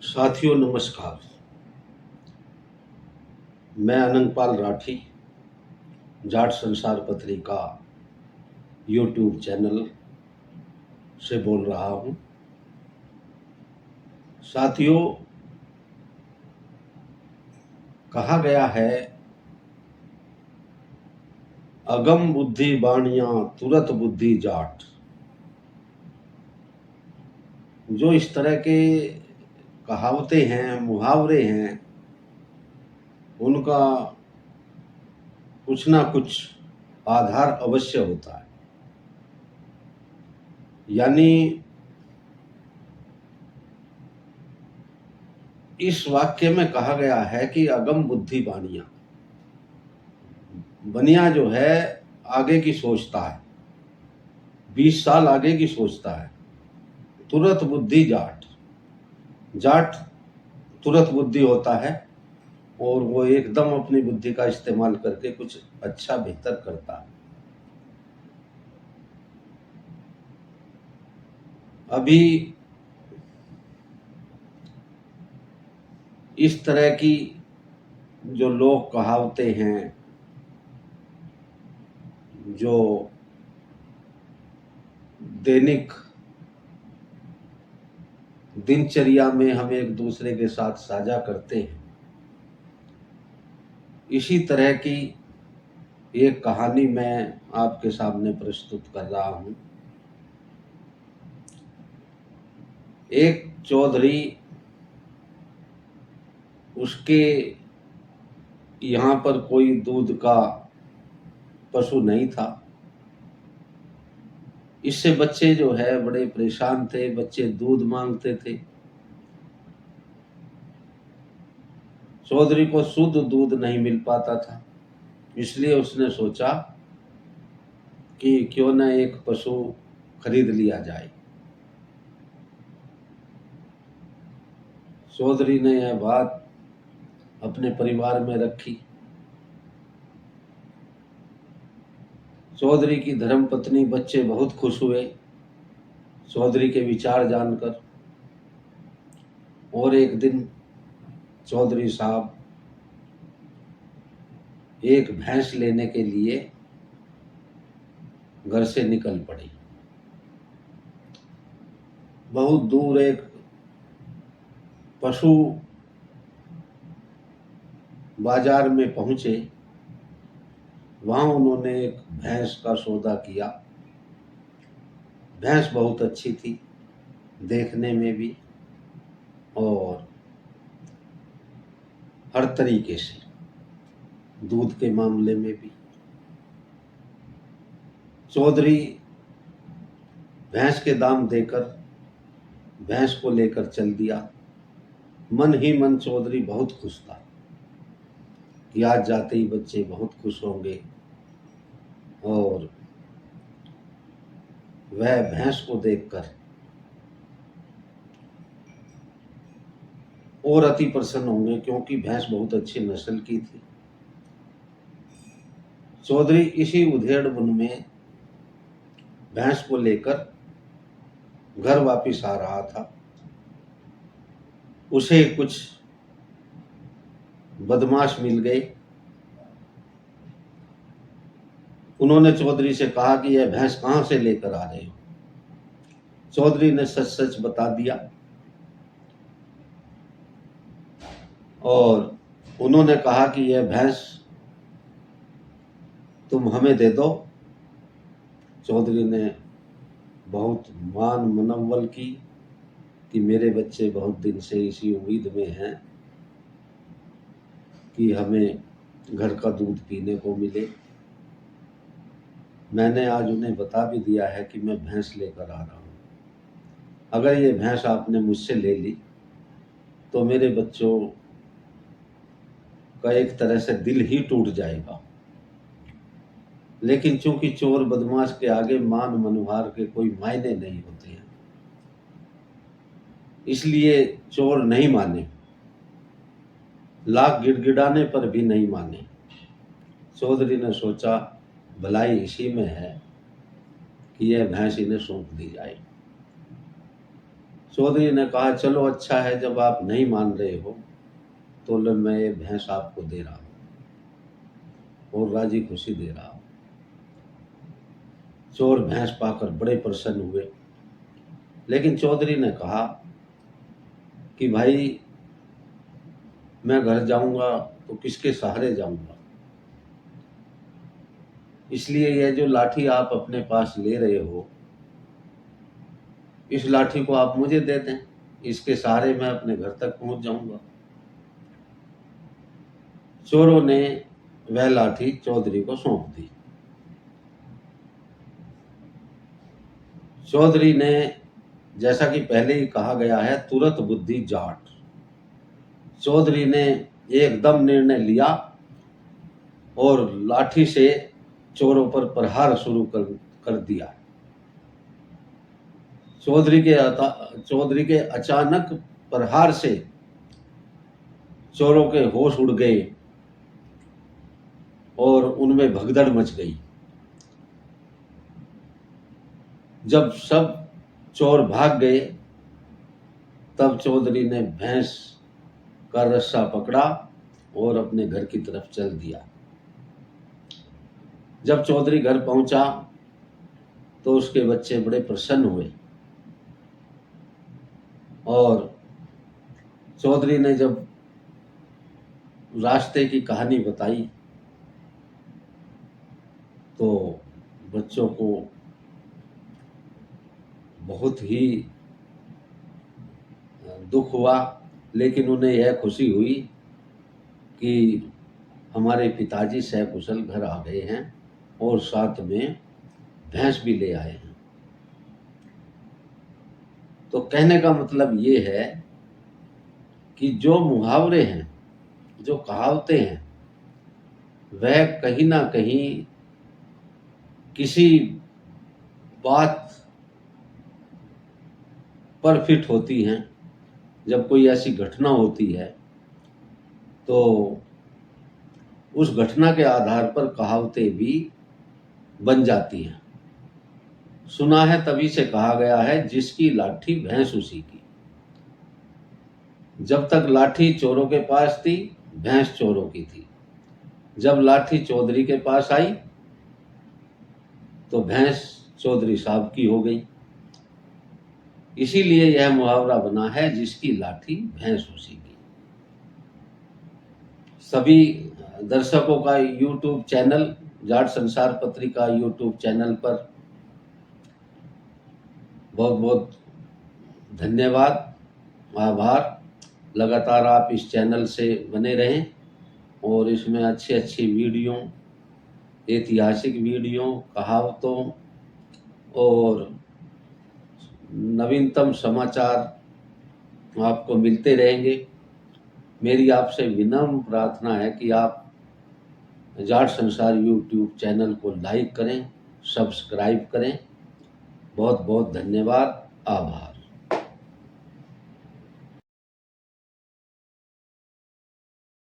साथियों नमस्कार। मैं अनंगपाल राठी जाट संसार पत्रिका यूट्यूब चैनल से बोल रहा हूँ। साथियों, कहा गया है अगम बुद्धि बाणियां तुरत बुद्धि जाट। जो इस तरह के कहावतें हैं, मुहावरे हैं, उनका कुछ ना कुछ आधार अवश्य होता है। यानी इस वाक्य में कहा गया है कि अगम बुद्धि बानिया, बनिया जो है आगे की सोचता है, 20 साल आगे की सोचता है। तुरत बुद्धि जाट, जाट तुरत बुद्धि होता है और वो एकदम अपनी बुद्धि का इस्तेमाल करके कुछ अच्छा बेहतर करता है। अभी इस तरह की जो लोग कहावतें हैं, जो दैनिक दिनचर्या में हम एक दूसरे के साथ साझा करते हैं, इसी तरह की एक कहानी मैं आपके सामने प्रस्तुत कर रहा हूँ। एक चौधरी, उसके यहाँ पर कोई दूध का पशु नहीं था। इससे बच्चे जो है बड़े परेशान थे, बच्चे दूध मांगते थे। चौधरी को शुद्ध दूध नहीं मिल पाता था, इसलिए उसने सोचा कि क्यों न एक पशु खरीद लिया जाए। चौधरी ने यह बात अपने परिवार में रखी। चौधरी की धर्मपत्नी, बच्चे बहुत खुश हुए चौधरी के विचार जानकर। और एक दिन चौधरी साहब एक भैंस लेने के लिए घर से निकल पड़े। बहुत दूर एक पशु बाजार में पहुंचे। वहां उन्होंने एक भैंस का सौदा किया। भैंस बहुत अच्छी थी देखने में भी और हर तरीके से, दूध के मामले में भी। चौधरी भैंस के दाम देकर भैंस को लेकर चल दिया। मन ही मन चौधरी बहुत खुश था कि आज जाते ही बच्चे बहुत खुश होंगे और वह भैंस को देखकर और अति प्रसन्न होंगे, क्योंकि भैंस बहुत अच्छी नस्ल की थी। चौधरी इसी उधेड़ बुन में भैंस को लेकर घर वापिस आ रहा था। उसे कुछ बदमाश मिल गए। उन्होंने चौधरी से कहा कि यह भैंस कहाँ से लेकर आ रहे हो। चौधरी ने सच सच बता दिया और उन्होंने कहा कि यह भैंस तुम हमें दे दो। चौधरी ने बहुत मान मनव्वल की कि मेरे बच्चे बहुत दिन से इसी उम्मीद में हैं कि हमें घर का दूध पीने को मिले। मैंने आज उन्हें बता भी दिया है कि मैं भैंस लेकर आ रहा हूँ। अगर ये भैंस आपने मुझसे ले ली तो मेरे बच्चों का एक तरह से दिल ही टूट जाएगा। लेकिन चूंकि चोर बदमाश के आगे मान मनोहार के कोई मायने नहीं होते हैं, इसलिए चोर नहीं माने, लाख गिड़गिड़ाने पर भी नहीं माने। चौधरी ने सोचा भलाई इसी में है कि यह भैंस इन्हें सौंप दी जाए। चौधरी ने कहा, चलो अच्छा है, जब आप नहीं मान रहे हो तो लो मैं ये भैंस आपको दे रहा हूँ और राजी खुशी दे रहा हूँ। चोर भैंस पाकर बड़े प्रसन्न हुए, लेकिन चौधरी ने कहा कि भाई मैं घर जाऊंगा तो किसके सहारे जाऊंगा, इसलिए यह जो लाठी आप अपने पास ले रहे हो, इस लाठी को आप मुझे दे दें, इसके सहारे मैं अपने घर तक पहुंच जाऊंगा। चोरों ने वह लाठी चौधरी को सौंप दी। चौधरी ने, जैसा कि पहले ही कहा गया है, तुरत बुद्धि जाट। चौधरी ने एकदम निर्णय लिया और लाठी से चोरों पर प्रहार शुरू कर दिया। चौधरी के अचानक प्रहार से चोरों के होश उड़ गए और उनमें भगदड़ मच गई। जब सब चोर भाग गए तब चौधरी ने भैंस का रस्सा पकड़ा और अपने घर की तरफ चल दिया। जब चौधरी घर पहुंचा तो उसके बच्चे बड़े प्रसन्न हुए और चौधरी ने जब रास्ते की कहानी बताई तो बच्चों को बहुत ही दुख हुआ, लेकिन उन्हें यह खुशी हुई कि हमारे पिताजी सकुशल घर आ गए हैं और साथ में भैंस भी ले आए हैं। तो कहने का मतलब ये है कि जो मुहावरे हैं, जो कहावतें हैं, वह कहीं ना कहीं किसी बात पर फिट होती हैं। जब कोई ऐसी घटना होती है तो उस घटना के आधार पर कहावतें भी बन जाती हैं। सुना है तभी से कहा गया है, जिसकी लाठी भैंस उसी की। जब तक लाठी चोरों के पास थी, भैंस चोरों की थी। जब लाठी चौधरी के पास आई तो भैंस चौधरी साहब की हो गई। इसीलिए यह मुहावरा बना है, जिसकी लाठी भैंस उसी की। सभी दर्शकों का YouTube चैनल, जाट संसार पत्रिका YouTube चैनल पर बहुत बहुत धन्यवाद, आभार। लगातार आप इस चैनल से बने रहें और इसमें अच्छी अच्छी वीडियो, ऐतिहासिक वीडियो, कहावतों और नवीनतम समाचार आपको मिलते रहेंगे। मेरी आपसे विनम्र प्रार्थना है कि आप जाट संसार YouTube चैनल को लाइक करें, सब्सक्राइब करें। बहुत बहुत धन्यवाद, आभार।